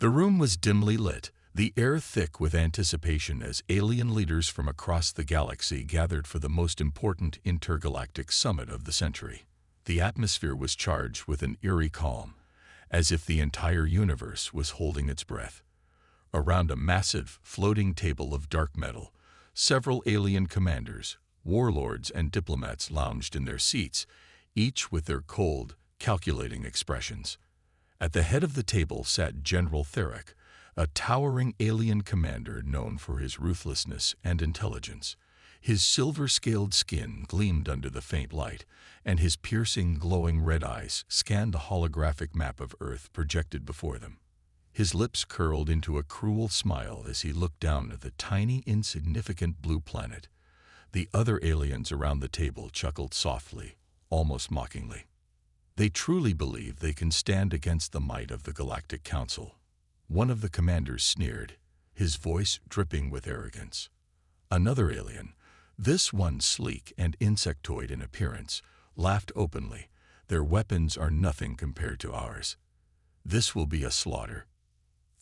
The room was dimly lit, the air thick with anticipation as alien leaders from across the galaxy gathered for the most important intergalactic summit of the century. The atmosphere was charged with an eerie calm, as if the entire universe was holding its breath. Around a massive, floating table of dark metal, several alien commanders, warlords, and diplomats lounged in their seats, each with their cold, calculating expressions. At the head of the table sat General Theric, a towering alien commander known for his ruthlessness and intelligence. His silver-scaled skin gleamed under the faint light, and his piercing, glowing red eyes scanned the holographic map of Earth projected before them. His lips curled into a cruel smile as he looked down at the tiny, insignificant blue planet. The other aliens around the table chuckled softly, almost mockingly. They truly believe they can stand against the might of the Galactic Council. One of the commanders sneered, his voice dripping with arrogance. Another alien, this one sleek and insectoid in appearance, laughed openly. Their weapons are nothing compared to ours. This will be a slaughter.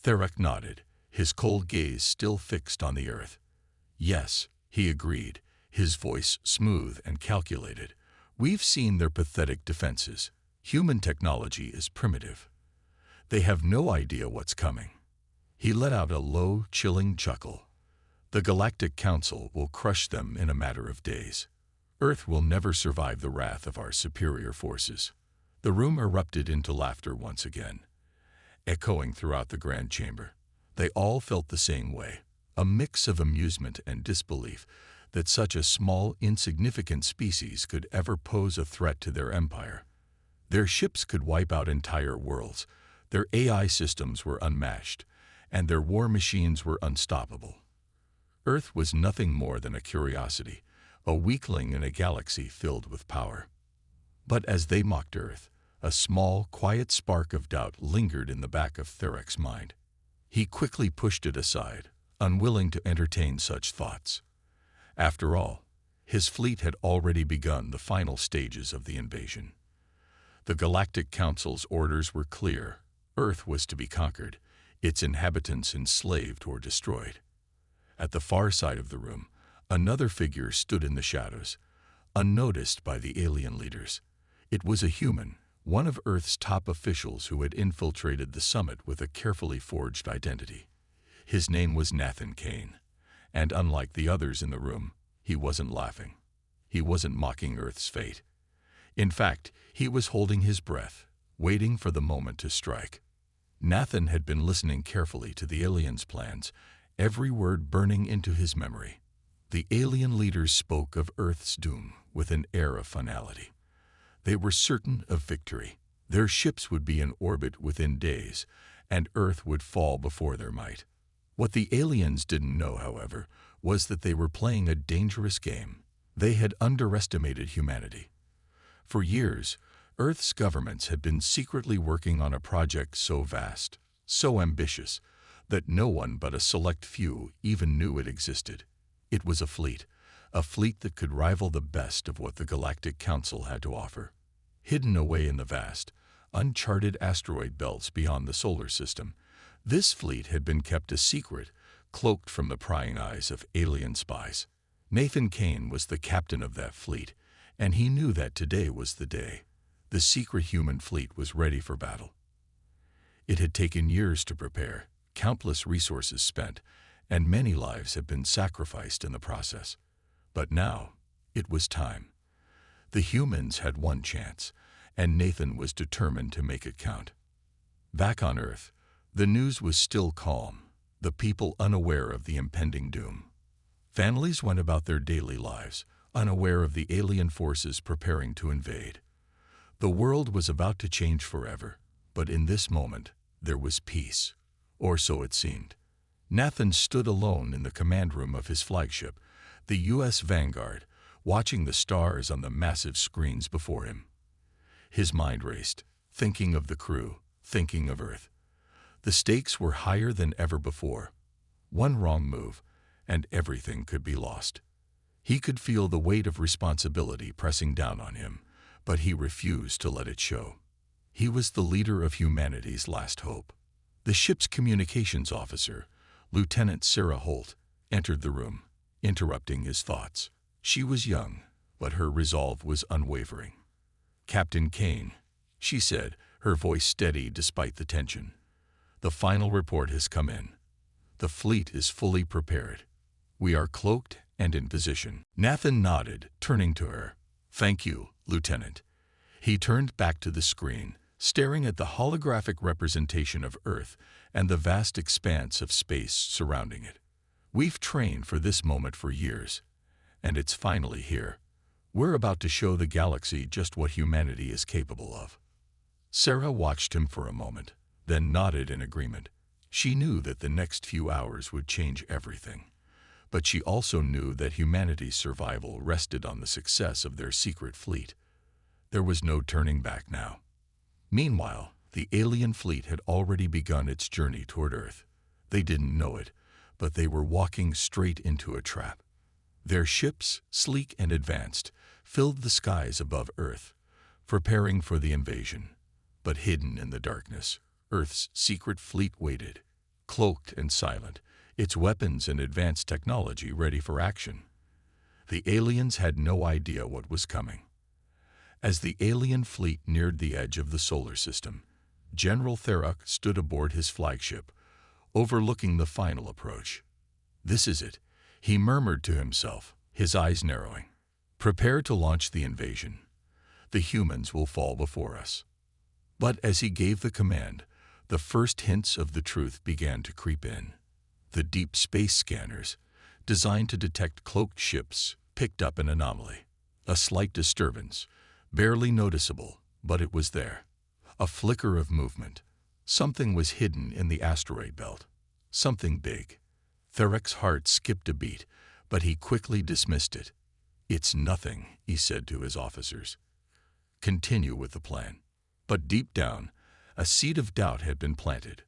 Theric nodded, his cold gaze still fixed on the Earth. Yes, he agreed, his voice smooth and calculated. We've seen their pathetic defenses. Human technology is primitive. They have no idea what's coming. He let out a low, chilling chuckle. The Galactic Council will crush them in a matter of days. Earth will never survive the wrath of our superior forces. The room erupted into laughter once again, echoing throughout the grand chamber. They all felt the same way, a mix of amusement and disbelief that such a small, insignificant species could ever pose a threat to their empire. Their ships could wipe out entire worlds, their AI systems were unmatched, and their war machines were unstoppable. Earth was nothing more than a curiosity, a weakling in a galaxy filled with power. But as they mocked Earth, a small, quiet spark of doubt lingered in the back of Theric's mind. He quickly pushed it aside, unwilling to entertain such thoughts. After all, his fleet had already begun the final stages of the invasion. The Galactic Council's orders were clear. Earth was to be conquered, its inhabitants enslaved or destroyed. At the far side of the room, another figure stood in the shadows, unnoticed by the alien leaders. It was a human, one of Earth's top officials who had infiltrated the summit with a carefully forged identity. His name was Nathan Kane, and unlike the others in the room, he wasn't laughing. He wasn't mocking Earth's fate. In fact, he was holding his breath, waiting for the moment to strike. Nathan had been listening carefully to the aliens' plans, every word burning into his memory. The alien leaders spoke of Earth's doom with an air of finality. They were certain of victory. Their ships would be in orbit within days, and Earth would fall before their might. What the aliens didn't know, however, was that they were playing a dangerous game. They had underestimated humanity. For years, Earth's governments had been secretly working on a project so vast, so ambitious, that no one but a select few even knew it existed. It was a fleet that could rival the best of what the Galactic Council had to offer. Hidden away in the vast, uncharted asteroid belts beyond the solar system, this fleet had been kept a secret, cloaked from the prying eyes of alien spies. Nathan Kane was the captain of that fleet, and he knew that today was the day. The secret human fleet was ready for battle. It had taken years to prepare, countless resources spent, and many lives had been sacrificed in the process. But now, it was time. The humans had one chance, and Nathan was determined to make it count. Back on Earth, the news was still calm, the people unaware of the impending doom. Families went about their daily lives, unaware of the alien forces preparing to invade. The world was about to change forever, but in this moment, there was peace, or so it seemed. Nathan stood alone in the command room of his flagship, the U.S. Vanguard, watching the stars on the massive screens before him. His mind raced, thinking of the crew, thinking of Earth. The stakes were higher than ever before. One wrong move, and everything could be lost. He could feel the weight of responsibility pressing down on him, but he refused to let it show. He was the leader of humanity's last hope. The ship's communications officer, Lieutenant Sarah Holt, entered the room, interrupting his thoughts. She was young, but her resolve was unwavering. "Captain Kane," she said, her voice steady despite the tension. "The final report has come in. The fleet is fully prepared. We are cloaked and in position." Nathan nodded, turning to her. "Thank you, Lieutenant." He turned back to the screen, staring at the holographic representation of Earth and the vast expanse of space surrounding it. "We've trained for this moment for years, and it's finally here. We're about to show the galaxy just what humanity is capable of." Sarah watched him for a moment, then nodded in agreement. She knew that the next few hours would change everything, but she also knew that humanity's survival rested on the success of their secret fleet. There was no turning back now. Meanwhile, the alien fleet had already begun its journey toward Earth. They didn't know it, but they were walking straight into a trap. Their ships, sleek and advanced, filled the skies above Earth, preparing for the invasion. But hidden in the darkness, Earth's secret fleet waited, cloaked and silent, its weapons and advanced technology ready for action. The aliens had no idea what was coming. As the alien fleet neared the edge of the solar system, General Tharok stood aboard his flagship, overlooking the final approach. "This is it," he murmured to himself, his eyes narrowing. "Prepare to launch the invasion. The humans will fall before us." But as he gave the command, the first hints of the truth began to creep in. The deep space scanners, designed to detect cloaked ships, picked up an anomaly. A slight disturbance, barely noticeable, but it was there. A flicker of movement. Something was hidden in the asteroid belt. Something big. Tharok's heart skipped a beat, but he quickly dismissed it. "It's nothing," he said to his officers. "Continue with the plan." But deep down, a seed of doubt had been planted.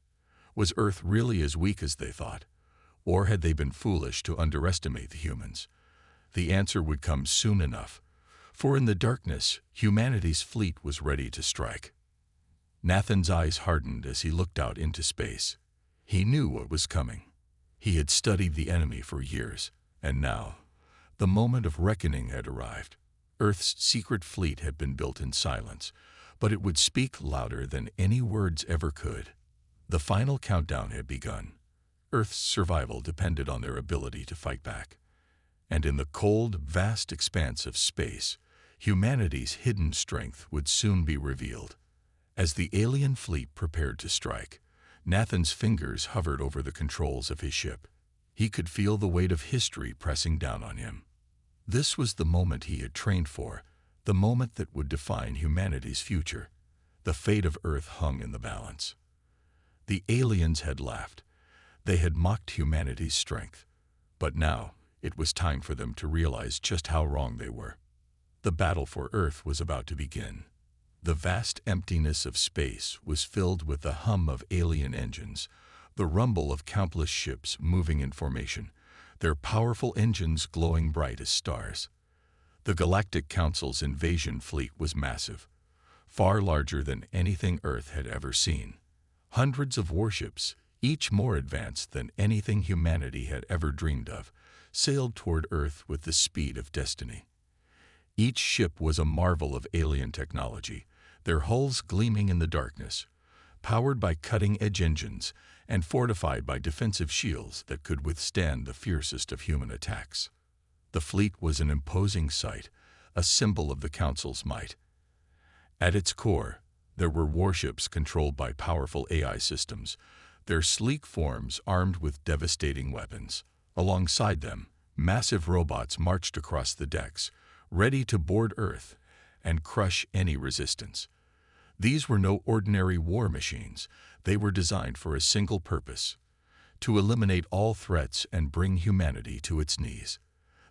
Was Earth really as weak as they thought? Or had they been foolish to underestimate the humans? The answer would come soon enough, for in the darkness, humanity's fleet was ready to strike. Nathan's eyes hardened as he looked out into space. He knew what was coming. He had studied the enemy for years, and now, the moment of reckoning had arrived. Earth's secret fleet had been built in silence, but it would speak louder than any words ever could. The final countdown had begun. Earth's survival depended on their ability to fight back. And in the cold, vast expanse of space, humanity's hidden strength would soon be revealed. As the alien fleet prepared to strike, Nathan's fingers hovered over the controls of his ship. He could feel the weight of history pressing down on him. This was the moment he had trained for, the moment that would define humanity's future. The fate of Earth hung in the balance. The aliens had laughed. They had mocked humanity's strength. But now, it was time for them to realize just how wrong they were. The battle for Earth was about to begin. The vast emptiness of space was filled with the hum of alien engines, the rumble of countless ships moving in formation, their powerful engines glowing bright as stars. The Galactic Council's invasion fleet was massive, far larger than anything Earth had ever seen. Hundreds of warships, each more advanced than anything humanity had ever dreamed of, sailed toward Earth with the speed of destiny. Each ship was a marvel of alien technology, their hulls gleaming in the darkness, powered by cutting-edge engines and fortified by defensive shields that could withstand the fiercest of human attacks. The fleet was an imposing sight, a symbol of the Council's might. At its core, there were warships controlled by powerful AI systems, their sleek forms armed with devastating weapons. Alongside them, massive robots marched across the decks, ready to board Earth and crush any resistance. These were no ordinary war machines. They were designed for a single purpose: to eliminate all threats and bring humanity to its knees.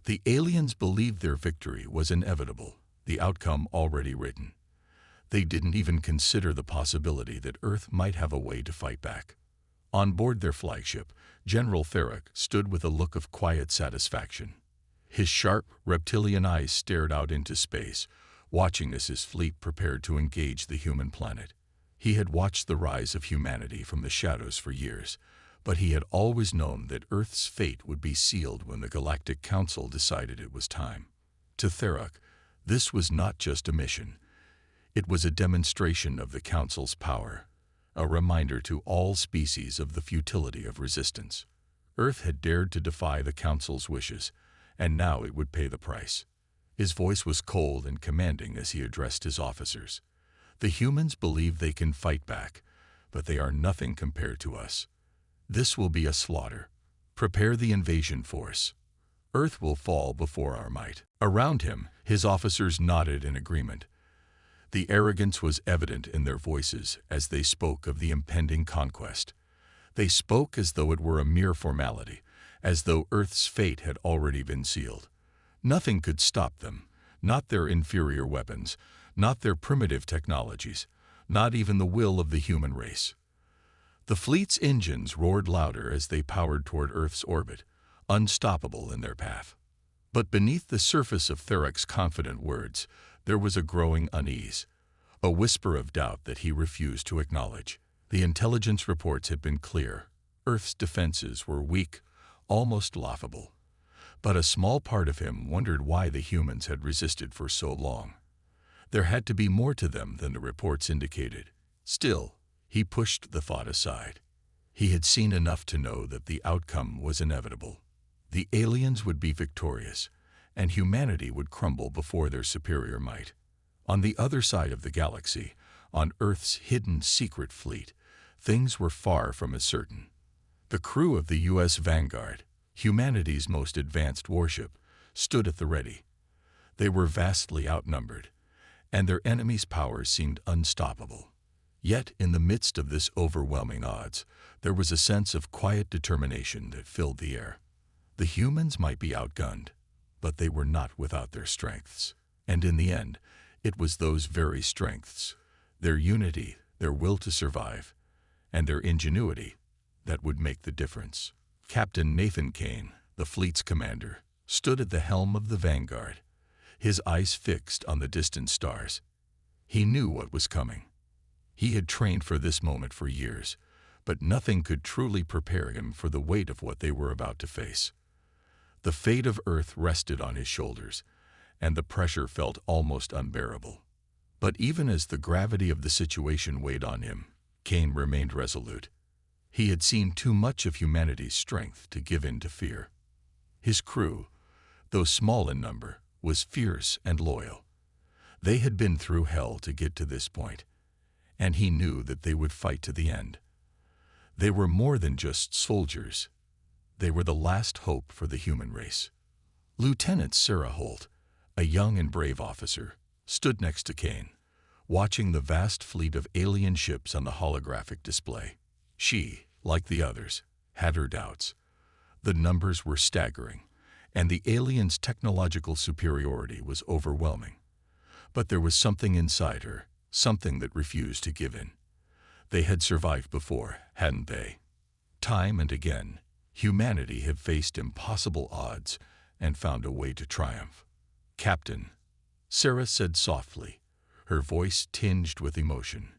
The aliens believed their victory was inevitable, the outcome already written. They didn't even consider the possibility that Earth might have a way to fight back. On board their flagship, General Tharok stood with a look of quiet satisfaction. His sharp, reptilian eyes stared out into space, watching as his fleet prepared to engage the human planet. He had watched the rise of humanity from the shadows for years, but he had always known that Earth's fate would be sealed when the Galactic Council decided it was time. To Therak, this was not just a mission. It was a demonstration of the Council's power, a reminder to all species of the futility of resistance. Earth had dared to defy the Council's wishes, and now it would pay the price. His voice was cold and commanding as he addressed his officers. The humans believe they can fight back, but they are nothing compared to us. This will be a slaughter. Prepare the invasion force. Earth will fall before our might. Around him, his officers nodded in agreement. The arrogance was evident in their voices as they spoke of the impending conquest. They spoke as though it were a mere formality, as though Earth's fate had already been sealed. Nothing could stop them, not their inferior weapons, not their primitive technologies, not even the will of the human race. The fleet's engines roared louder as they powered toward Earth's orbit, unstoppable in their path. But beneath the surface of Therak's confident words, there was a growing unease, a whisper of doubt that he refused to acknowledge. The intelligence reports had been clear. Earth's defenses were weak, almost laughable. But a small part of him wondered why the humans had resisted for so long. There had to be more to them than the reports indicated. Still, he pushed the thought aside. He had seen enough to know that the outcome was inevitable. The aliens would be victorious, and humanity would crumble before their superior might. On the other side of the galaxy, on Earth's hidden secret fleet, things were far from as certain. The crew of the U.S. Vanguard, humanity's most advanced warship, stood at the ready. They were vastly outnumbered, and their enemy's powers seemed unstoppable. Yet, in the midst of this overwhelming odds, there was a sense of quiet determination that filled the air. The humans might be outgunned, but they were not without their strengths. And in the end, it was those very strengths, their unity, their will to survive, and their ingenuity, that would make the difference. Captain Nathan Kane, the fleet's commander, stood at the helm of the Vanguard, his eyes fixed on the distant stars. He knew what was coming. He had trained for this moment for years, but nothing could truly prepare him for the weight of what they were about to face. The fate of Earth rested on his shoulders, and the pressure felt almost unbearable. But even as the gravity of the situation weighed on him, Kane remained resolute. He had seen too much of humanity's strength to give in to fear. His crew, though small in number, was fierce and loyal. They had been through hell to get to this point, and he knew that they would fight to the end. They were more than just soldiers. They were the last hope for the human race. Lieutenant Sarah Holt, a young and brave officer, stood next to Kane, watching the vast fleet of alien ships on the holographic display. She, like the others, had her doubts. The numbers were staggering, and the aliens' technological superiority was overwhelming. But there was something inside her, something that refused to give in. They had survived before, hadn't they? Time and again, humanity had faced impossible odds and found a way to triumph. "Captain," Sarah said softly, her voice tinged with emotion,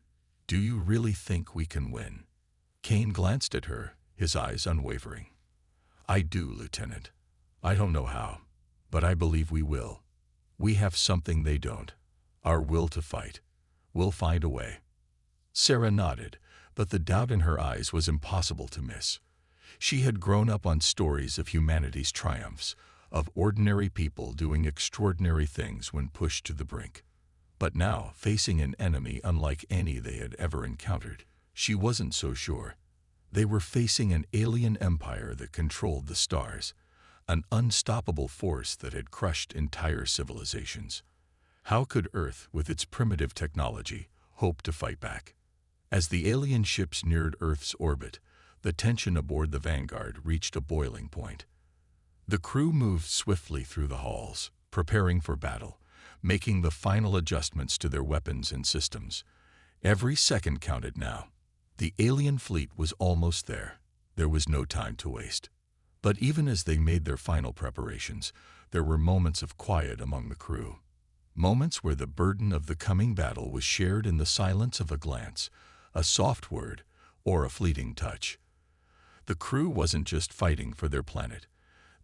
"do you really think we can win?" Kane glanced at her, his eyes unwavering. "I do, Lieutenant. I don't know how, but I believe we will. We have something they don't, our will to fight. We'll find a way." Sarah nodded, but the doubt in her eyes was impossible to miss. She had grown up on stories of humanity's triumphs, of ordinary people doing extraordinary things when pushed to the brink. But now, facing an enemy unlike any they had ever encountered, she wasn't so sure. They were facing an alien empire that controlled the stars, an unstoppable force that had crushed entire civilizations. How could Earth, with its primitive technology, hope to fight back? As the alien ships neared Earth's orbit, the tension aboard the Vanguard reached a boiling point. The crew moved swiftly through the halls, preparing for battle, making the final adjustments to their weapons and systems. Every second counted now. The alien fleet was almost there. There was no time to waste. But even as they made their final preparations, there were moments of quiet among the crew. Moments where the burden of the coming battle was shared in the silence of a glance, a soft word, or a fleeting touch. The crew wasn't just fighting for their planet.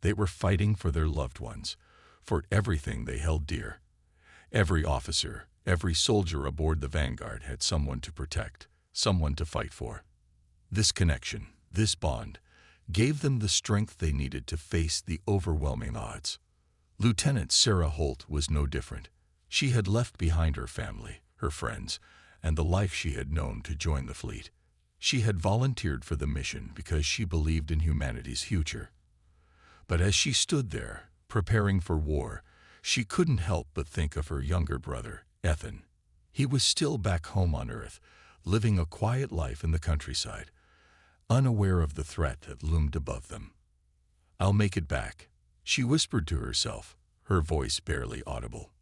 They were fighting for their loved ones, for everything they held dear. Every officer, every soldier aboard the Vanguard had someone to protect, someone to fight for. This connection, this bond, gave them the strength they needed to face the overwhelming odds. Lieutenant Sarah Holt was no different. She had left behind her family, her friends, and the life she had known to join the fleet. She had volunteered for the mission because she believed in humanity's future. But as she stood there, preparing for war, she couldn't help but think of her younger brother, Ethan. He was still back home on Earth, living a quiet life in the countryside, unaware of the threat that loomed above them. "I'll make it back," she whispered to herself, her voice barely audible.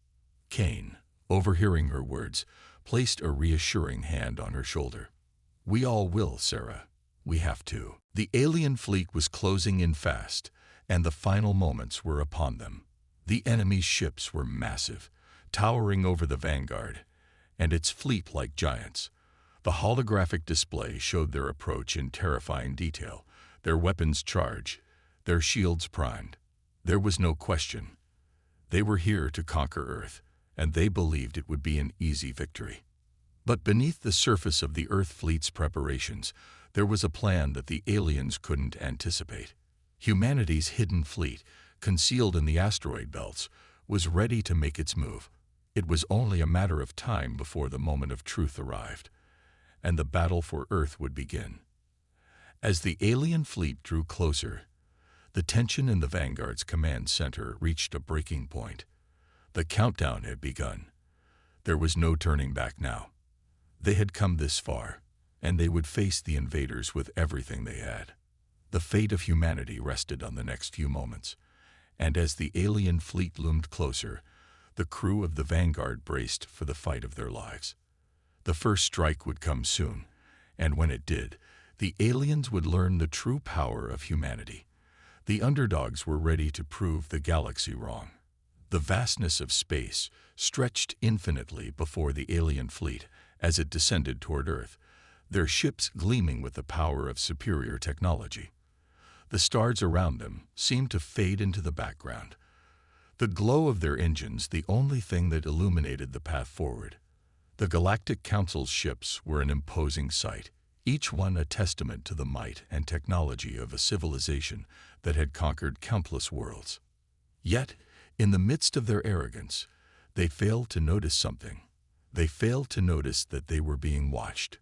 Kane, overhearing her words, placed a reassuring hand on her shoulder. "We all will, Sarah. We have to." The alien fleet was closing in fast, and the final moments were upon them. The enemy's ships were massive, towering over the Vanguard, and its fleet like giants. The holographic display showed their approach in terrifying detail, their weapons charged, their shields primed. There was no question. They were here to conquer Earth, and they believed it would be an easy victory. But beneath the surface of the Earth fleet's preparations, there was a plan that the aliens couldn't anticipate. Humanity's hidden fleet, concealed in the asteroid belts, was ready to make its move. It was only a matter of time before the moment of truth arrived, and the battle for Earth would begin. As the alien fleet drew closer, the tension in the Vanguard's command center reached a breaking point. The countdown had begun. There was no turning back now. They had come this far, and they would face the invaders with everything they had. The fate of humanity rested on the next few moments, and as the alien fleet loomed closer, the crew of the Vanguard braced for the fight of their lives. The first strike would come soon, and when it did, the aliens would learn the true power of humanity. The underdogs were ready to prove the galaxy wrong. The vastness of space stretched infinitely before the alien fleet as it descended toward Earth, their ships gleaming with the power of superior technology. The stars around them seemed to fade into the background, the glow of their engines the only thing that illuminated the path forward. The Galactic Council's ships were an imposing sight, each one a testament to the might and technology of a civilization that had conquered countless worlds. Yet, in the midst of their arrogance, they failed to notice something. They failed to notice that they were being watched.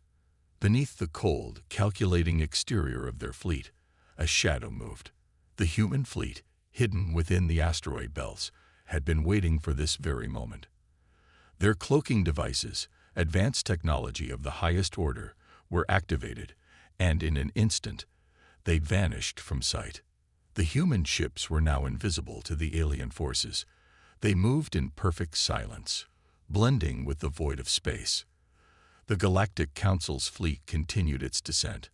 Beneath the cold, calculating exterior of their fleet, a shadow moved. The human fleet, hidden within the asteroid belts, had been waiting for this very moment. Their cloaking devices, advanced technology of the highest order, were activated, and in an instant, they vanished from sight. The human ships were now invisible to the alien forces. They moved in perfect silence, blending with the void of space. The Galactic Council's fleet continued its descent,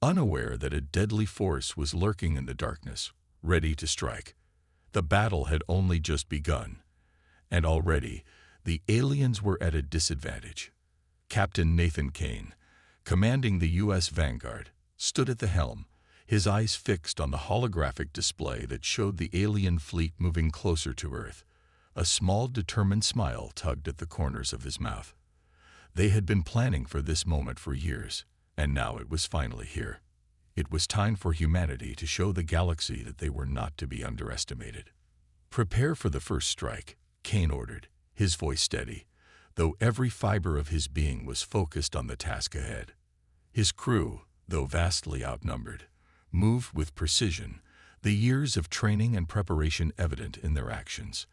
unaware that a deadly force was lurking in the darkness, ready to strike. The battle had only just begun, and already the aliens were at a disadvantage. Captain Nathan Kane, commanding the U.S. Vanguard, stood at the helm, his eyes fixed on the holographic display that showed the alien fleet moving closer to Earth. A small, determined smile tugged at the corners of his mouth. They had been planning for this moment for years, and now it was finally here. It was time for humanity to show the galaxy that they were not to be underestimated. "Prepare for the first strike," Kane ordered, his voice steady, though every fiber of his being was focused on the task ahead. His crew, though vastly outnumbered, moved with precision, the years of training and preparation evident in their actions.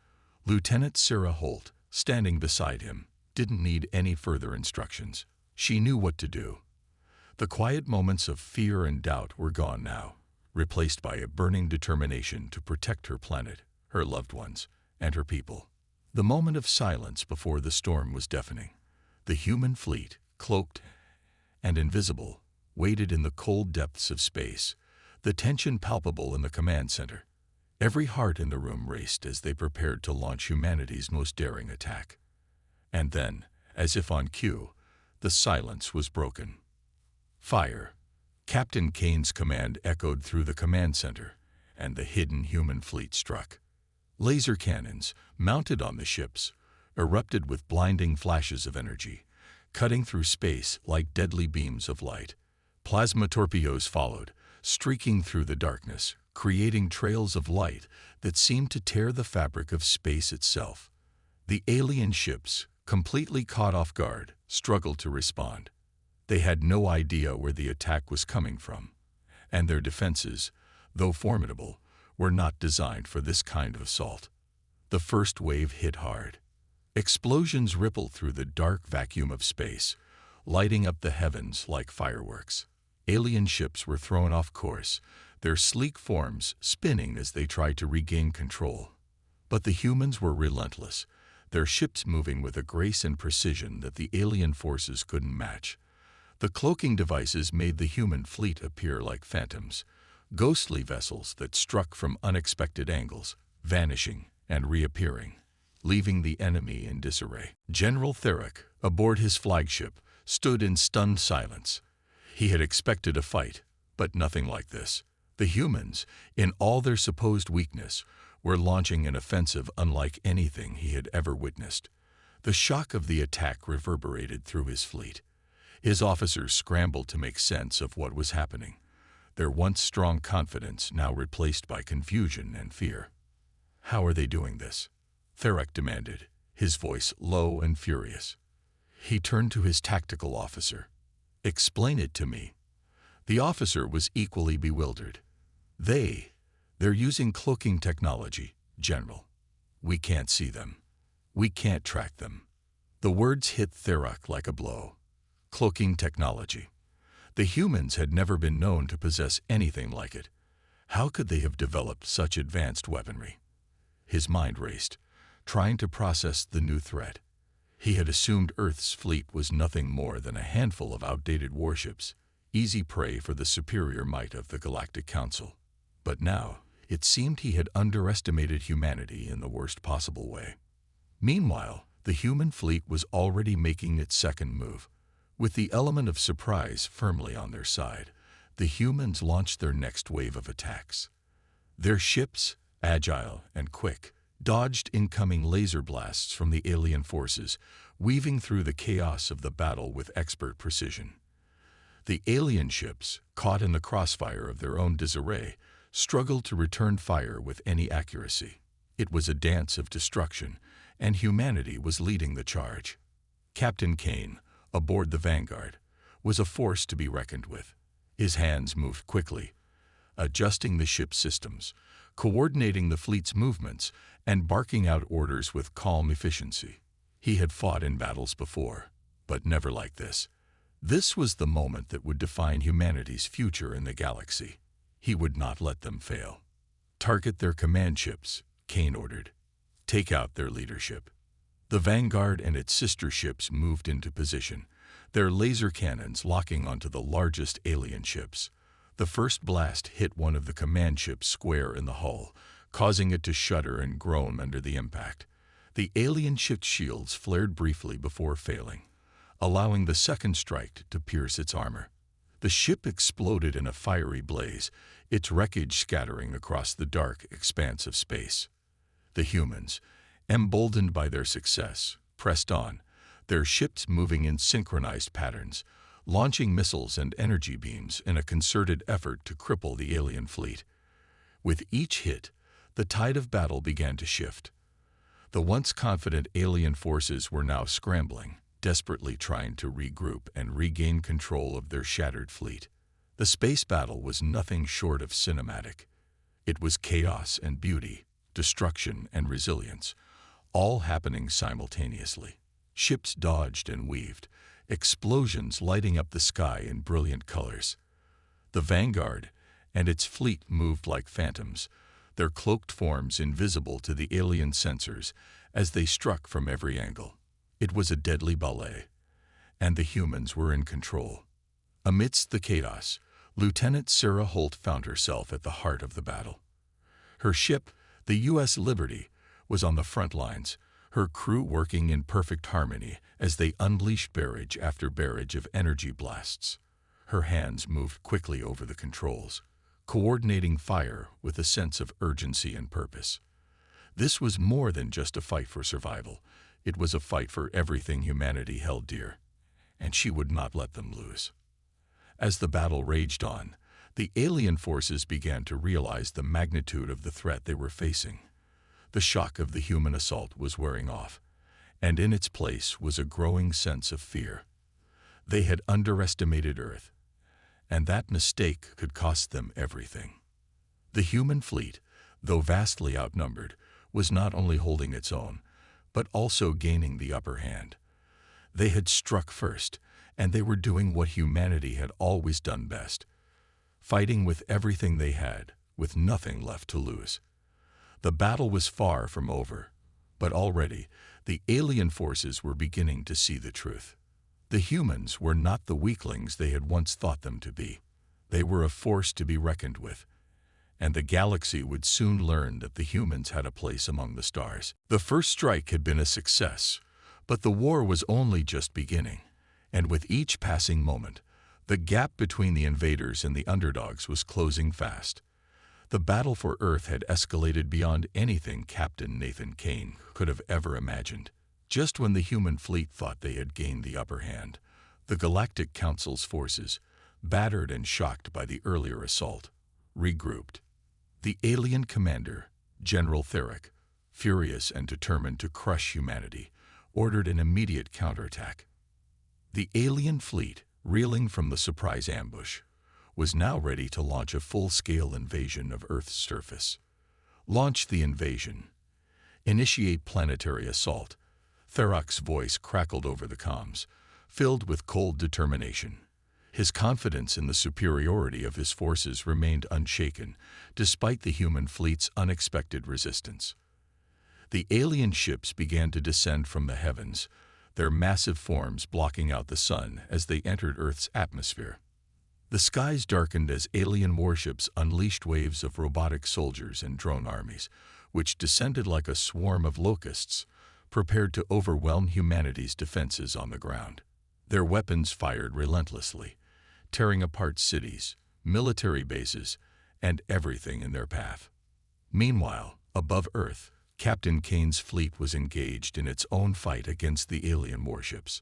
Lieutenant Sarah Holt, standing beside him, didn't need any further instructions. She knew what to do. The quiet moments of fear and doubt were gone now, replaced by a burning determination to protect her planet, her loved ones, and her people. The moment of silence before the storm was deafening. The human fleet, cloaked and invisible, waited in the cold depths of space, the tension palpable in the command center. Every heart in the room raced as they prepared to launch humanity's most daring attack. And then, as if on cue, The silence was broken. Fire! Captain Kane's command echoed through the command center, and the hidden human fleet struck. Laser cannons, mounted on the ships, erupted with blinding flashes of energy, cutting through space like deadly beams of light. Plasma torpedoes followed, streaking through the darkness, creating trails of light that seemed to tear the fabric of space itself. The alien ships, completely caught off guard, struggled to respond. They had no idea where the attack was coming from, and their defenses, though formidable, were not designed for this kind of assault. The first wave hit hard. Explosions rippled through the dark vacuum of space, lighting up the heavens like fireworks. Alien ships were thrown off course, their sleek forms spinning as they tried to regain control. But the humans were relentless, their ships moving with a grace and precision that the alien forces couldn't match. The cloaking devices made the human fleet appear like phantoms, ghostly vessels that struck from unexpected angles, vanishing and reappearing, leaving the enemy in disarray. General Theric, aboard his flagship, stood in stunned silence. He had expected a fight, but nothing like this. The humans, in all their supposed weakness, were launching an offensive unlike anything he had ever witnessed. The shock of the attack reverberated through his fleet. His officers scrambled to make sense of what was happening, their once strong confidence now replaced by confusion and fear. "How are they doing this?" Theric demanded, his voice low and furious. He turned to his tactical officer. "Explain it to me." The officer was equally bewildered. They're using cloaking technology, General. We can't see them. We can't track them." The words hit Theric like a blow. Cloaking technology. The humans had never been known to possess anything like it. How could they have developed such advanced weaponry? His mind raced, trying to process the new threat. He had assumed Earth's fleet was nothing more than a handful of outdated warships, easy prey for the superior might of the Galactic Council. But now, it seemed he had underestimated humanity in the worst possible way. Meanwhile, the human fleet was already making its second move. With the element of surprise firmly on their side, the humans launched their next wave of attacks. Their ships, agile and quick, dodged incoming laser blasts from the alien forces, weaving through the chaos of the battle with expert precision. The alien ships, caught in the crossfire of their own disarray, struggled to return fire with any accuracy. It was a dance of destruction, and humanity was leading the charge. Captain Kane, aboard the Vanguard, was a force to be reckoned with. His hands moved quickly, adjusting the ship's systems, coordinating the fleet's movements, and barking out orders with calm efficiency. He had fought in battles before, but never like this. This was the moment that would define humanity's future in the galaxy. He would not let them fail. "Target their command ships," Kane ordered. "Take out their leadership." The Vanguard and its sister ships moved into position, their laser cannons locking onto the largest alien ships. The first blast hit one of the command ships square in the hull, causing it to shudder and groan under the impact. The alien ship's shields flared briefly before failing, allowing the second strike to pierce its armor. The ship exploded in a fiery blaze, its wreckage scattering across the dark expanse of space. The humans, emboldened by their success, pressed on, their ships moving in synchronized patterns, launching missiles and energy beams in a concerted effort to cripple the alien fleet. With each hit, the tide of battle began to shift. The once confident alien forces were now scrambling, desperately trying to regroup and regain control of their shattered fleet. The space battle was nothing short of cinematic. It was chaos and beauty, destruction and resilience, all happening simultaneously. Ships dodged and weaved, explosions lighting up the sky in brilliant colors. The Vanguard and its fleet moved like phantoms, their cloaked forms invisible to the alien sensors as they struck from every angle. It was a deadly ballet, and the humans were in control. Amidst the chaos, Lieutenant Sarah Holt found herself at the heart of the battle. Her ship, the U.S. Liberty, was on the front lines, her crew working in perfect harmony as they unleashed barrage after barrage of energy blasts. Her hands moved quickly over the controls, coordinating fire with a sense of urgency and purpose. This was more than just a fight for survival. It was a fight for everything humanity held dear, and she would not let them lose. As the battle raged on, the alien forces began to realize the magnitude of the threat they were facing. The shock of the human assault was wearing off, and in its place was a growing sense of fear. They had underestimated Earth, and that mistake could cost them everything. The human fleet, though vastly outnumbered, was not only holding its own, but also gaining the upper hand. They had struck first, and they were doing what humanity had always done best, fighting with everything they had, with nothing left to lose. The battle was far from over, but already the alien forces were beginning to see the truth. The humans were not the weaklings they had once thought them to be. They were a force to be reckoned with, and the galaxy would soon learn that the humans had a place among the stars. The first strike had been a success, but the war was only just beginning, and with each passing moment, the gap between the invaders and the underdogs was closing fast. The battle for Earth had escalated beyond anything Captain Nathan Kane could have ever imagined. Just when the human fleet thought they had gained the upper hand, the Galactic Council's forces, battered and shocked by the earlier assault, regrouped. The alien commander, General Theric, furious and determined to crush humanity, ordered an immediate counterattack. The alien fleet, reeling from the surprise ambush, was now ready to launch a full-scale invasion of Earth's surface. Launch the invasion. Initiate planetary assault. Theric's voice crackled over the comms, filled with cold determination. His confidence in the superiority of his forces remained unshaken, despite the human fleet's unexpected resistance. The alien ships began to descend from the heavens, their massive forms blocking out the sun as they entered Earth's atmosphere. The skies darkened as alien warships unleashed waves of robotic soldiers and drone armies, which descended like a swarm of locusts, prepared to overwhelm humanity's defenses on the ground. Their weapons fired relentlessly, tearing apart cities, military bases, and everything in their path. Meanwhile, above Earth, Captain Kane's fleet was engaged in its own fight against the alien warships.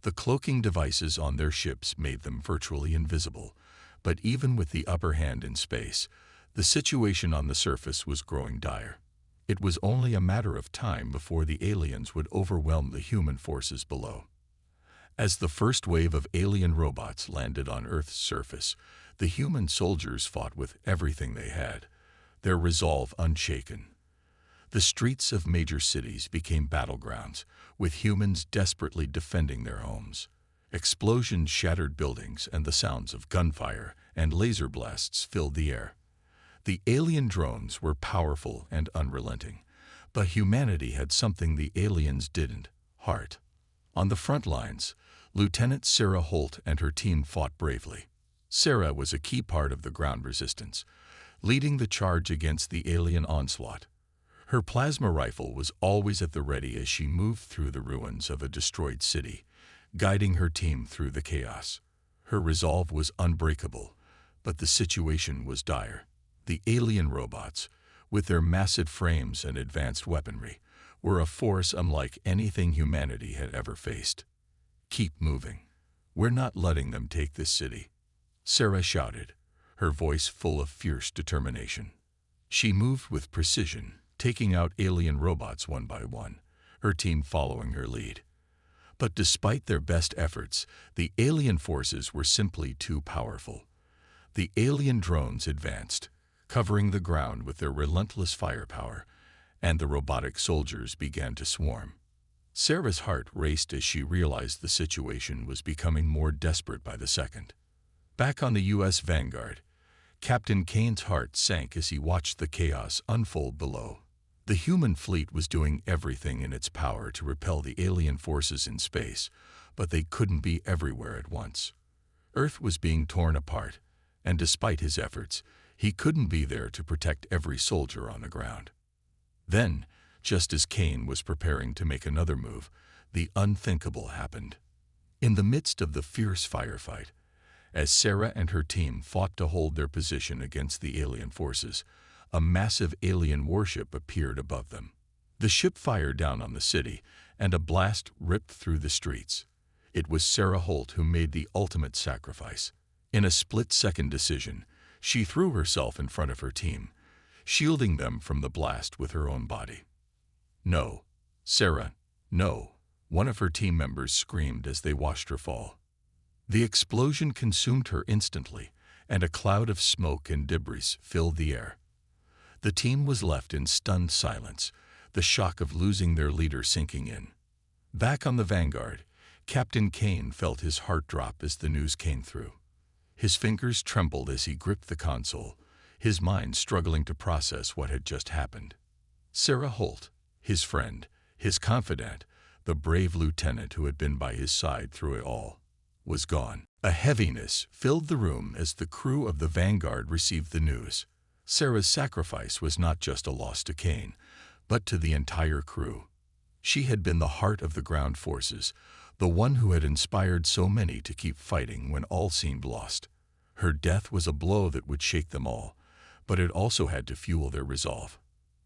The cloaking devices on their ships made them virtually invisible, but even with the upper hand in space, the situation on the surface was growing dire. It was only a matter of time before the aliens would overwhelm the human forces below. As the first wave of alien robots landed on Earth's surface, the human soldiers fought with everything they had, their resolve unshaken. The streets of major cities became battlegrounds, with humans desperately defending their homes. Explosions shattered buildings, and the sounds of gunfire and laser blasts filled the air. The alien drones were powerful and unrelenting, but humanity had something the aliens didn't: heart. On the front lines, Lieutenant Sarah Holt and her team fought bravely. Sarah was a key part of the ground resistance, leading the charge against the alien onslaught. Her plasma rifle was always at the ready as she moved through the ruins of a destroyed city, guiding her team through the chaos. Her resolve was unbreakable, but the situation was dire. The alien robots, with their massive frames and advanced weaponry, were a force unlike anything humanity had ever faced. "Keep moving. We're not letting them take this city," Sarah shouted, her voice full of fierce determination. She moved with precision, taking out alien robots one by one, her team following her lead. But despite their best efforts, the alien forces were simply too powerful. The alien drones advanced, covering the ground with their relentless firepower, and the robotic soldiers began to swarm. Sarah's heart raced as she realized the situation was becoming more desperate by the second. Back on the U.S. Vanguard, Captain Kane's heart sank as he watched the chaos unfold below. The human fleet was doing everything in its power to repel the alien forces in space, but they couldn't be everywhere at once. Earth was being torn apart, and despite his efforts, he couldn't be there to protect every soldier on the ground. Then, Just as Kane was preparing to make another move, the unthinkable happened. In the midst of the fierce firefight, as Sarah and her team fought to hold their position against the alien forces, a massive alien warship appeared above them. The ship fired down on the city, and a blast ripped through the streets. It was Sarah Holt who made the ultimate sacrifice. In a split-second decision, she threw herself in front of her team, shielding them from the blast with her own body. "No, Sarah, no," one of her team members screamed as they watched her fall. The explosion consumed her instantly, and a cloud of smoke and debris filled the air. The team was left in stunned silence, the shock of losing their leader sinking in. Back on the Vanguard, Captain Kane felt his heart drop as the news came through. His fingers trembled as he gripped the console, his mind struggling to process what had just happened. Sarah Holt, his friend, his confidant, the brave lieutenant who had been by his side through it all, was gone. A heaviness filled the room as the crew of the Vanguard received the news. Sarah's sacrifice was not just a loss to Kane, but to the entire crew. She had been the heart of the ground forces, the one who had inspired so many to keep fighting when all seemed lost. Her death was a blow that would shake them all, but it also had to fuel their resolve.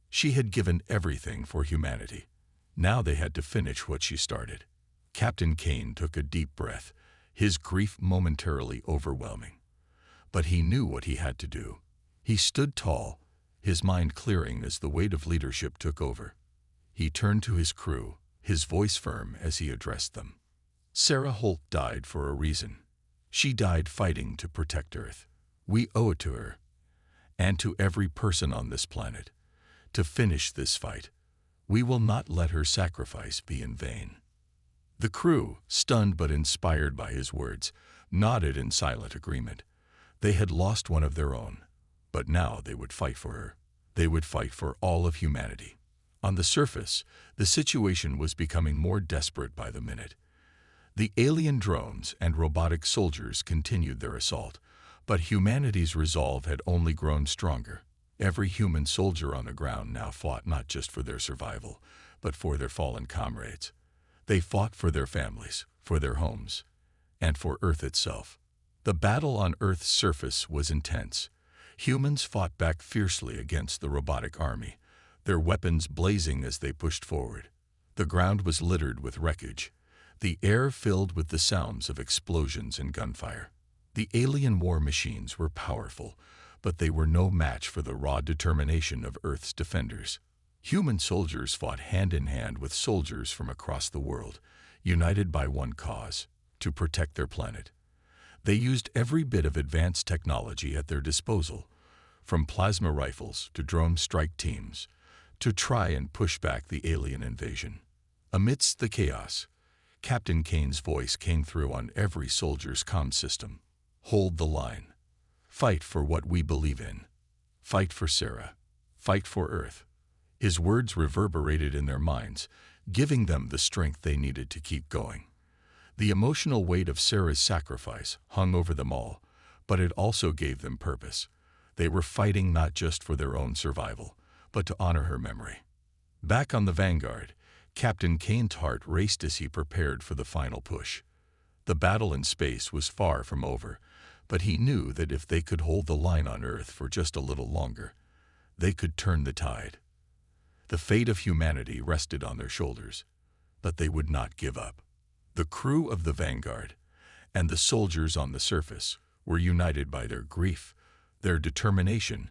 She had given everything for humanity. Now they had to finish what she started. Captain Kane took a deep breath, his grief momentarily overwhelming. But he knew what he had to do. He stood tall, his mind clearing as the weight of leadership took over. He turned to his crew, his voice firm as he addressed them. Sarah Holt died for a reason. She died fighting to protect Earth. We owe it to her, and to every person on this planet, to finish this fight. We will not let her sacrifice be in vain. The crew, stunned but inspired by his words, nodded in silent agreement. They had lost one of their own, but now they would fight for her. They would fight for all of humanity. On the surface, the situation was becoming more desperate by the minute. The alien drones and robotic soldiers continued their assault, but humanity's resolve had only grown stronger. Every human soldier on the ground now fought not just for their survival, but for their fallen comrades. They fought for their families, for their homes, and for Earth itself. The battle on Earth's surface was intense. Humans fought back fiercely against the robotic army, their weapons blazing as they pushed forward. The ground was littered with wreckage, the air filled with the sounds of explosions and gunfire. The alien war machines were powerful, but they were no match for the raw determination of Earth's defenders. Human soldiers fought hand in hand with soldiers from across the world, united by one cause: to protect their planet. They used every bit of advanced technology at their disposal, from plasma rifles to drone strike teams, to try and push back the alien invasion. Amidst the chaos, Captain Kane's voice came through on every soldier's comm system. Hold the line. Fight for what we believe in. Fight for Sarah. Fight for Earth. His words reverberated in their minds, giving them the strength they needed to keep going. The emotional weight of Sarah's sacrifice hung over them all, but it also gave them purpose. They were fighting not just for their own survival, but to honor her memory. Back on the Vanguard, Captain Kane's heart raced as he prepared for the final push. The battle in space was far from over, but he knew that if they could hold the line on Earth for just a little longer, they could turn the tide. The fate of humanity rested on their shoulders, but they would not give up. The crew of the Vanguard and the soldiers on the surface were united by their grief, their determination,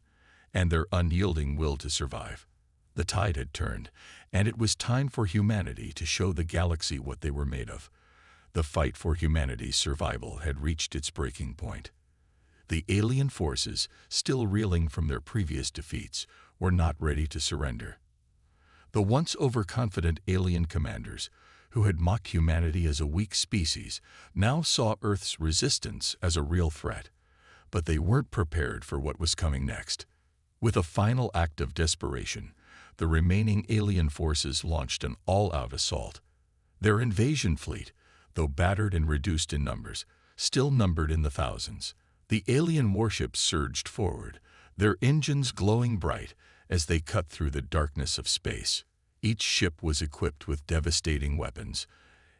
and their unyielding will to survive. The tide had turned, and it was time for humanity to show the galaxy what they were made of. The fight for humanity's survival had reached its breaking point. The alien forces, still reeling from their previous defeats, were not ready to surrender. The once overconfident alien commanders, who had mocked humanity as a weak species, now saw Earth's resistance as a real threat. But they weren't prepared for what was coming next. With a final act of desperation, the remaining alien forces launched an all-out assault. Their invasion fleet, though battered and reduced in numbers, still numbered in the thousands. The alien warships surged forward, their engines glowing bright as they cut through the darkness of space. Each ship was equipped with devastating weapons,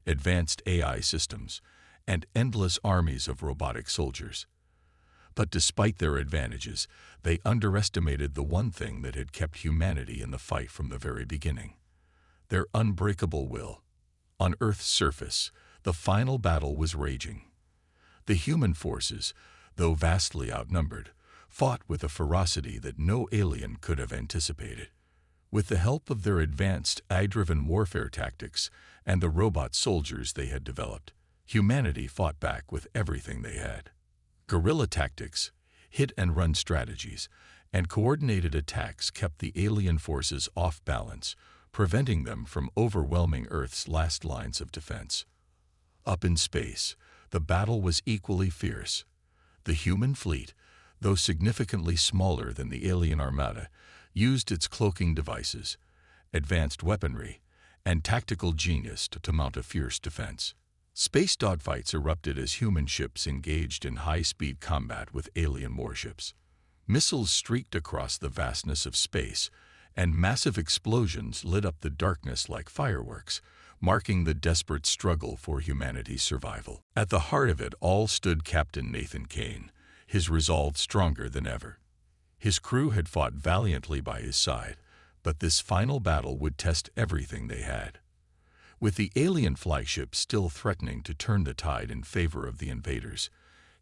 advanced AI systems, and endless armies of robotic soldiers. But despite their advantages, they underestimated the one thing that had kept humanity in the fight from the very beginning: their unbreakable will. On Earth's surface, the final battle was raging. The human forces, though vastly outnumbered, fought with a ferocity that no alien could have anticipated. With the help of their advanced AI-driven warfare tactics and the robot soldiers they had developed, humanity fought back with everything they had. Guerrilla tactics, hit-and-run strategies, and coordinated attacks kept the alien forces off balance, preventing them from overwhelming Earth's last lines of defense. Up in space, the battle was equally fierce. The human fleet, though significantly smaller than the alien armada, used its cloaking devices, advanced weaponry, and tactical genius to mount a fierce defense. Space dogfights erupted as human ships engaged in high-speed combat with alien warships. Missiles streaked across the vastness of space, and massive explosions lit up the darkness like fireworks, marking the desperate struggle for humanity's survival. At the heart of it all stood Captain Nathan Kane, his resolve stronger than ever. His crew had fought valiantly by his side, but this final battle would test everything they had. With the alien flagship still threatening to turn the tide in favor of the invaders,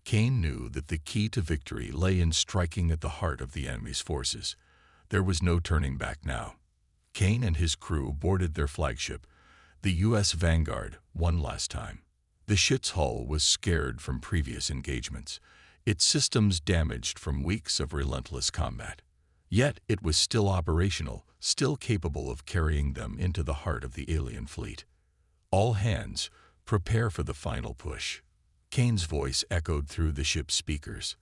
Kane knew that the key to victory lay in striking at the heart of the enemy's forces. There was no turning back now. Kane and his crew boarded their flagship, the U.S. Vanguard, one last time. The ship's hull was scarred from previous engagements, its systems damaged from weeks of relentless combat. Yet it was still operational, still capable of carrying them into the heart of the alien fleet. All hands, prepare for the final push. Kane's voice echoed through the ship's speakers.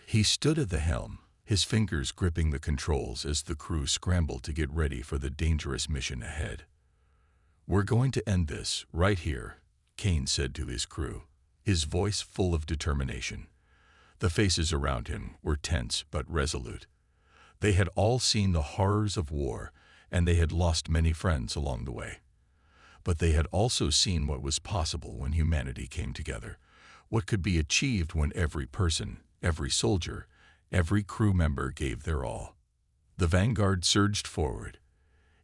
He stood at the helm, his fingers gripping the controls as the crew scrambled to get ready for the dangerous mission ahead. "We're going to end this, right here," Kane said to his crew, his voice full of determination. The faces around him were tense but resolute. They had all seen the horrors of war, and they had lost many friends along the way. But they had also seen what was possible when humanity came together, what could be achieved when every person, every soldier, every crew member gave their all. The Vanguard surged forward,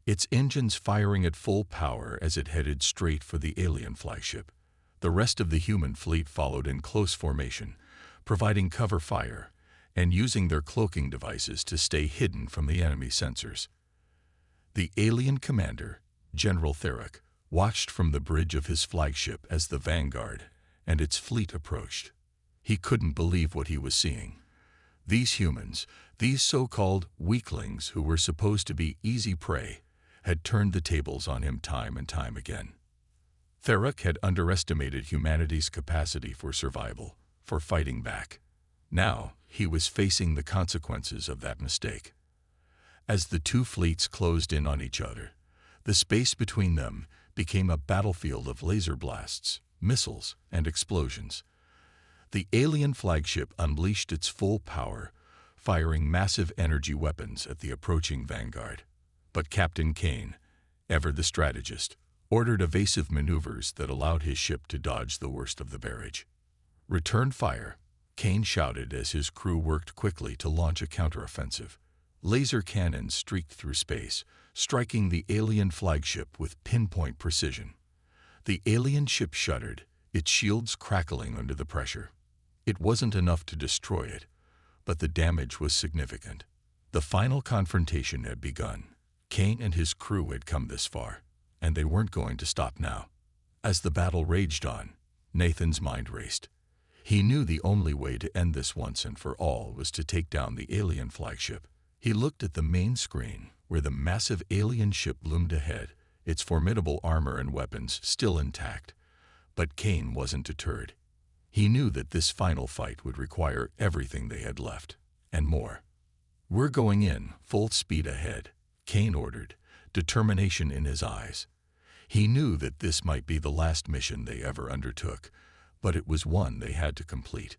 its engines firing at full power as it headed straight for the alien flagship. The rest of the human fleet followed in close formation, providing cover fire and using their cloaking devices to stay hidden from the enemy sensors. The alien commander, General Theric, watched from the bridge of his flagship as the Vanguard and its fleet approached. He couldn't believe what he was seeing. These humans, these so-called weaklings who were supposed to be easy prey, had turned the tables on him time and time again. Theric had underestimated humanity's capacity for survival, for fighting back. Now, he was facing the consequences of that mistake. As the two fleets closed in on each other, the space between them became a battlefield of laser blasts, missiles, and explosions. The alien flagship unleashed its full power, firing massive energy weapons at the approaching Vanguard. But Captain Kane, ever the strategist, ordered evasive maneuvers that allowed his ship to dodge the worst of the barrage. "Return fire," Kane shouted as his crew worked quickly to launch a counteroffensive. Laser cannons streaked through space, striking the alien flagship with pinpoint precision. The alien ship shuddered, its shields crackling under the pressure. It wasn't enough to destroy it, but the damage was significant. The final confrontation had begun. Kane and his crew had come this far, and they weren't going to stop now. As the battle raged on, Nathan's mind raced. He knew the only way to end this once and for all was to take down the alien flagship. He looked at the main screen, where the massive alien ship loomed ahead, its formidable armor and weapons still intact. But Kane wasn't deterred. He knew that this final fight would require everything they had left, and more. "We're going in, full speed ahead," Kane ordered, determination in his eyes. He knew that this might be the last mission they ever undertook, but it was one they had to complete.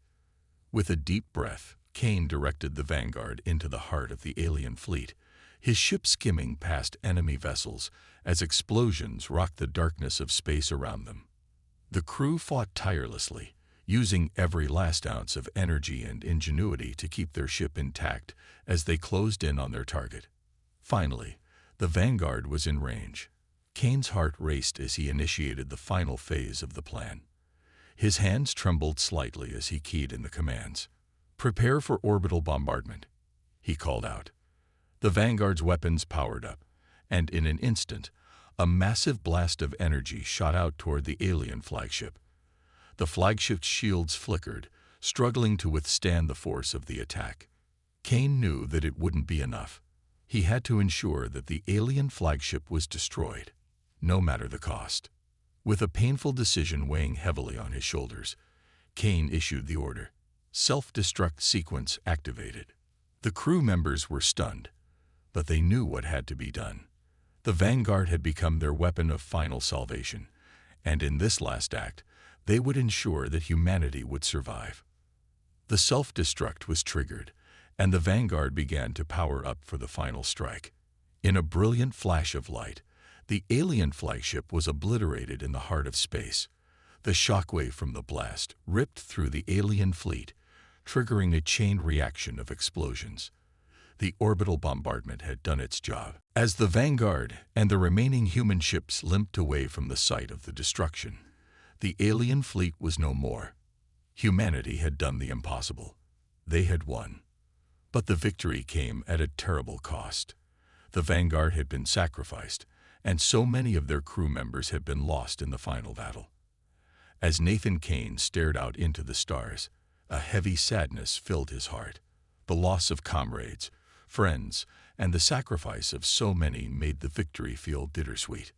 With a deep breath, Kane directed the Vanguard into the heart of the alien fleet, his ship skimming past enemy vessels as explosions rocked the darkness of space around them. The crew fought tirelessly, using every last ounce of energy and ingenuity to keep their ship intact as they closed in on their target. Finally, the Vanguard was in range. Kane's heart raced as he initiated the final phase of the plan. His hands trembled slightly as he keyed in the commands. "Prepare for orbital bombardment," he called out. The Vanguard's weapons powered up, and in an instant, a massive blast of energy shot out toward the alien flagship. The flagship's shields flickered, struggling to withstand the force of the attack. Kane knew that it wouldn't be enough. He had to ensure that the alien flagship was destroyed, no matter the cost. With a painful decision weighing heavily on his shoulders, Kane issued the order. Self-destruct sequence activated. The crew members were stunned, but they knew what had to be done. The Vanguard had become their weapon of final salvation, and in this last act, they would ensure that humanity would survive. The self-destruct was triggered, and the Vanguard began to power up for the final strike. In a brilliant flash of light, the alien flagship was obliterated in the heart of space. The shockwave from the blast ripped through the alien fleet, triggering a chain reaction of explosions. The orbital bombardment had done its job. As the Vanguard and the remaining human ships limped away from the site of the destruction, the alien fleet was no more. Humanity had done the impossible. They had won. But the victory came at a terrible cost. The Vanguard had been sacrificed, and so many of their crew members had been lost in the final battle. As Nathan Kane stared out into the stars, a heavy sadness filled his heart. The loss of comrades, friends, and the sacrifice of so many made the victory feel bittersweet.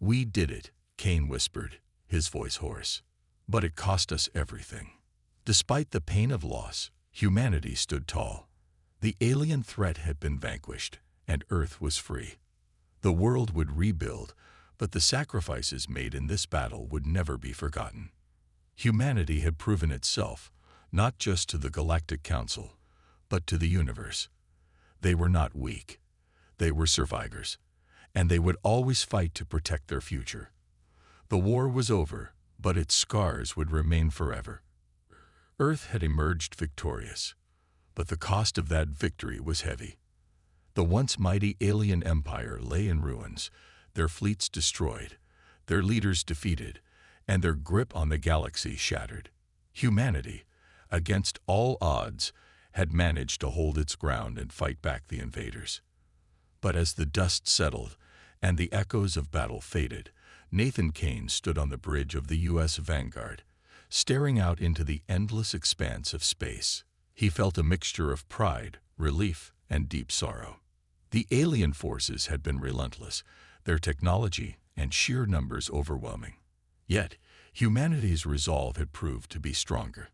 "We did it," Kane whispered, his voice hoarse. "But it cost us everything." Despite the pain of loss, humanity stood tall. The alien threat had been vanquished, and Earth was free. The world would rebuild, but the sacrifices made in this battle would never be forgotten. Humanity had proven itself, not just to the Galactic Council, but to the universe. They were not weak. They were survivors, and they would always fight to protect their future. The war was over, but its scars would remain forever. Earth had emerged victorious, but the cost of that victory was heavy. The once mighty alien empire lay in ruins, their fleets destroyed, their leaders defeated, and their grip on the galaxy shattered. Humanity, against all odds, had managed to hold its ground and fight back the invaders. But as the dust settled and the echoes of battle faded, Nathan Kane stood on the bridge of the U.S. Vanguard, staring out into the endless expanse of space. He felt a mixture of pride, relief, and deep sorrow. The alien forces had been relentless, their technology and sheer numbers overwhelming. Yet, humanity's resolve had proved to be stronger.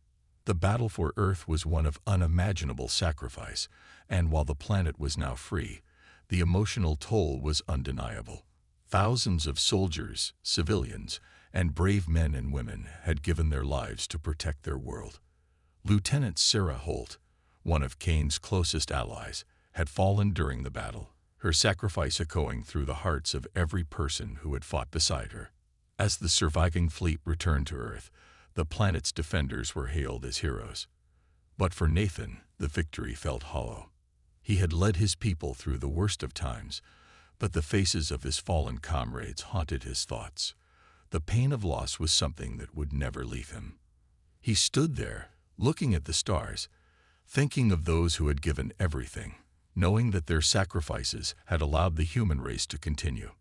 The battle for Earth was one of unimaginable sacrifice, and while the planet was now free, the emotional toll was undeniable. Thousands of soldiers, civilians, and brave men and women had given their lives to protect their world. Lieutenant Sarah Holt, one of Kane's closest allies, had fallen during the battle, her sacrifice echoing through the hearts of every person who had fought beside her. As the surviving fleet returned to Earth, the planet's defenders were hailed as heroes. But for Nathan, the victory felt hollow. He had led his people through the worst of times, but the faces of his fallen comrades haunted his thoughts. The pain of loss was something that would never leave him. He stood there, looking at the stars, thinking of those who had given everything, knowing that their sacrifices had allowed the human race to continue.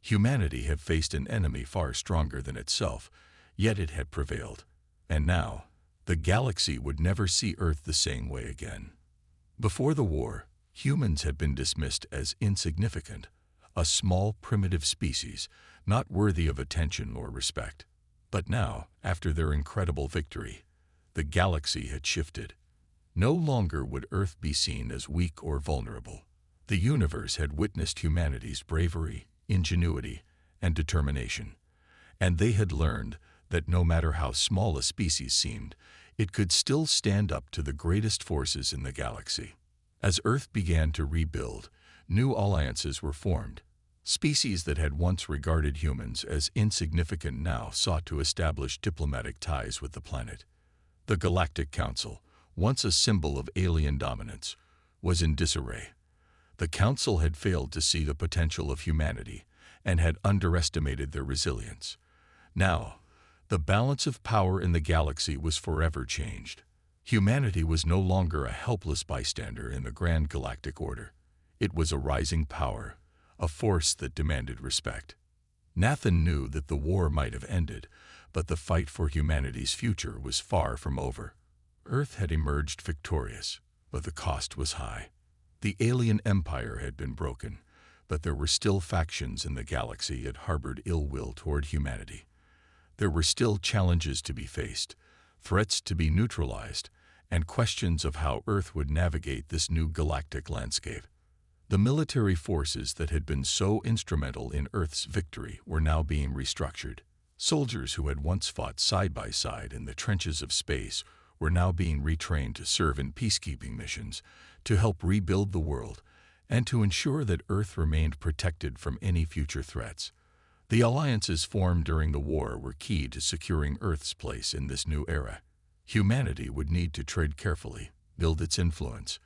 Humanity had faced an enemy far stronger than itself, yet it had prevailed. And now, the galaxy would never see Earth the same way again. Before the war, humans had been dismissed as insignificant, a small primitive species, not worthy of attention or respect. But now, after their incredible victory, the galaxy had shifted. No longer would Earth be seen as weak or vulnerable. The universe had witnessed humanity's bravery, ingenuity, and determination, and they had learned that no matter how small a species seemed, it could still stand up to the greatest forces in the galaxy. As Earth began to rebuild, new alliances were formed. Species that had once regarded humans as insignificant now sought to establish diplomatic ties with the planet. The Galactic Council, once a symbol of alien dominance, was in disarray. The Council had failed to see the potential of humanity and had underestimated their resilience. Now, the balance of power in the galaxy was forever changed. Humanity was no longer a helpless bystander in the grand galactic order. It was a rising power, a force that demanded respect. Nathan knew that the war might have ended, but the fight for humanity's future was far from over. Earth had emerged victorious, but the cost was high. The alien empire had been broken, but there were still factions in the galaxy that harbored ill will toward humanity. There were still challenges to be faced, threats to be neutralized, and questions of how Earth would navigate this new galactic landscape. The military forces that had been so instrumental in Earth's victory were now being restructured. Soldiers who had once fought side by side in the trenches of space were now being retrained to serve in peacekeeping missions, to help rebuild the world, and to ensure that Earth remained protected from any future threats. The alliances formed during the war were key to securing Earth's place in this new era. Humanity would need to tread carefully, build its influence,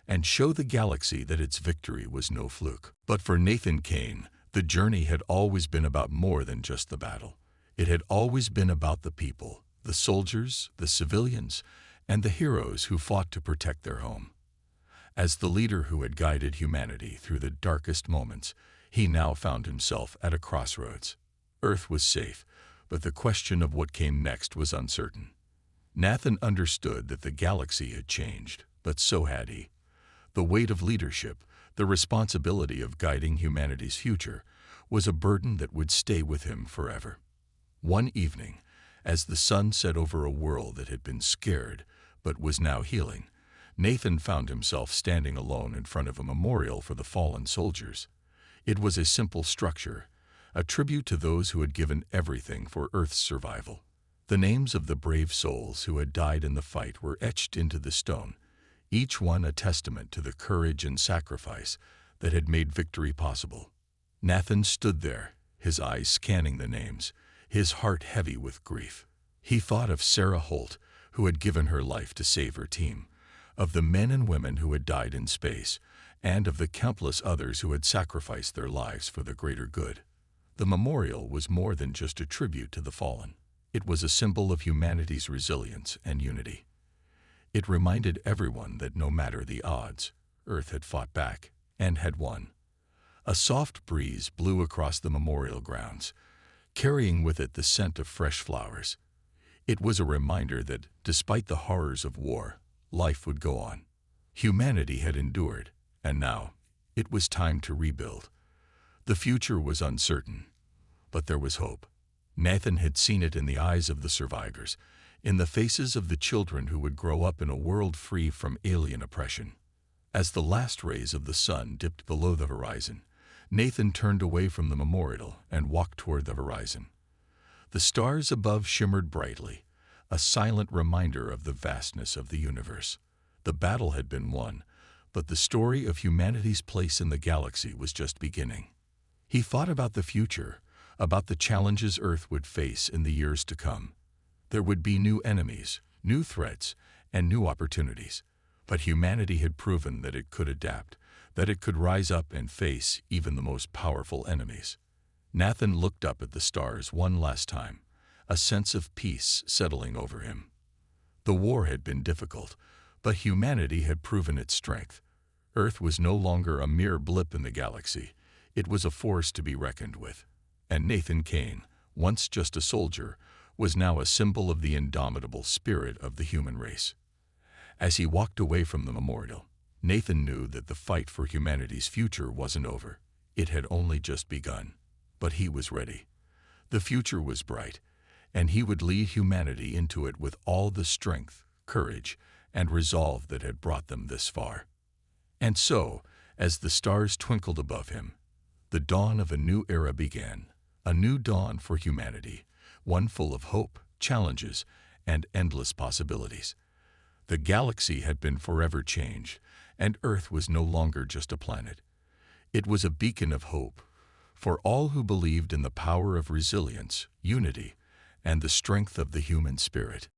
and show the galaxy that its victory was no fluke. But for Nathan Kane, the journey had always been about more than just the battle. It had always been about the people, the soldiers, the civilians, and the heroes who fought to protect their home. As the leader who had guided humanity through the darkest moments, he now found himself at a crossroads. Earth was safe, but the question of what came next was uncertain. Nathan understood that the galaxy had changed, but so had he. The weight of leadership, the responsibility of guiding humanity's future, was a burden that would stay with him forever. One evening, as the sun set over a world that had been scared but was now healing, Nathan found himself standing alone in front of a memorial for the fallen soldiers. It was a simple structure, a tribute to those who had given everything for Earth's survival. The names of the brave souls who had died in the fight were etched into the stone, each one a testament to the courage and sacrifice that had made victory possible. Nathan stood there, his eyes scanning the names, his heart heavy with grief. He thought of Sarah Holt, who had given her life to save her team, of the men and women who had died in space, and of the countless others who had sacrificed their lives for the greater good. The memorial was more than just a tribute to the fallen. It was a symbol of humanity's resilience and unity. It reminded everyone that no matter the odds, Earth had fought back and had won. A soft breeze blew across the memorial grounds, carrying with it the scent of fresh flowers. It was a reminder that, despite the horrors of war, life would go on. Humanity had endured, and now it was time to rebuild. The future was uncertain, but there was hope. Nathan had seen it in the eyes of the survivors, in the faces of the children who would grow up in a world free from alien oppression. As the last rays of the sun dipped below the horizon, Nathan turned away from the memorial and walked toward the horizon. The stars above shimmered brightly, a silent reminder of the vastness of the universe. The battle had been won, but the story of humanity's place in the galaxy was just beginning. He thought about the future, about the challenges Earth would face in the years to come. There would be new enemies, new threats, and new opportunities. But humanity had proven that it could adapt, that it could rise up and face even the most powerful enemies. Nathan looked up at the stars one last time, a sense of peace settling over him. The war had been difficult, but humanity had proven its strength. Earth was no longer a mere blip in the galaxy. It was a force to be reckoned with. And Nathan Kane, once just a soldier, was now a symbol of the indomitable spirit of the human race. As he walked away from the memorial, Nathan knew that the fight for humanity's future wasn't over. It had only just begun. But he was ready. The future was bright, and he would lead humanity into it with all the strength, courage, and resolve that had brought them this far. And so, as the stars twinkled above him, the dawn of a new era began, a new dawn for humanity, one full of hope, challenges, and endless possibilities. The galaxy had been forever changed, and Earth was no longer just a planet. It was a beacon of hope for all who believed in the power of resilience, unity, and the strength of the human spirit.